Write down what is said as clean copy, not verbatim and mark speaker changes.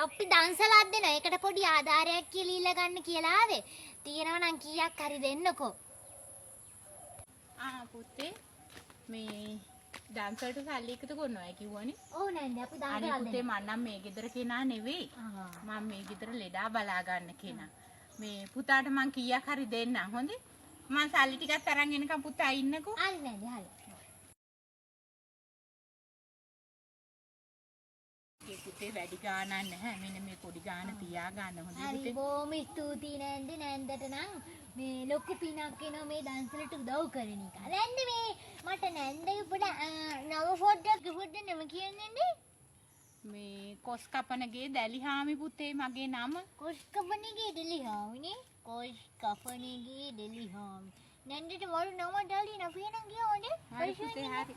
Speaker 1: අපි දන්සලක් දෙනවා. ඒකට පොඩි ආධාරයක් කියලා ඉල්ල ගන්න කියලා ආවේ. තියෙනවා නම් කීයක් හරි දෙන්නකෝ.
Speaker 2: පුතේ මේ ඩාන්සර්ට සල්ලි එකතු කරනවා කිව්වනේ.
Speaker 1: ඔව් නැන්ද අපි දන්සලක්
Speaker 2: අනේ පුතේ
Speaker 1: දෙනවා.
Speaker 2: මම නම් මේ ගෙදර කෙනා නෙවෙයි. මම මේ ගෙදර ලෙඩා බලා ගන්න කෙනා. මේ පුතාට මං කීයක් හරි දෙන්නම් හොඳේ. මං සල්ලි ටිකක් අරන් එනකම් පුතා ඉන්නකෝ.
Speaker 1: හරි නැන්ද හරි.
Speaker 2: ඒ පුතේ වැඩි ගානක් නැහැ. මෙන්න මේ පොඩි ගාන තියා ගන්න හොඳේ
Speaker 1: හරි
Speaker 2: පුතේ.
Speaker 1: බොහොම ස්තුතියි නැන්ද නැන්දට නම් මේ ලොකු පිනක් එනවා මේ දන්සලට උදව් කරන එක. නැන්ද මේ මට නැන්ද උඹට නව ෆොට්ටක් ඉවුද්ද නම කියන්නේ
Speaker 2: මේ කොස් කපනගේ දැලිහාමි පුතේ මගේ නම.
Speaker 1: කොස් කපනගේ ඩෙලිහාමිනේ. කොස් කපනගේ ඩෙලිහාමි. නැන්දට වරු නම ඩාලි නපියනම් කියවනේ.
Speaker 2: හරි පුතේ හරි.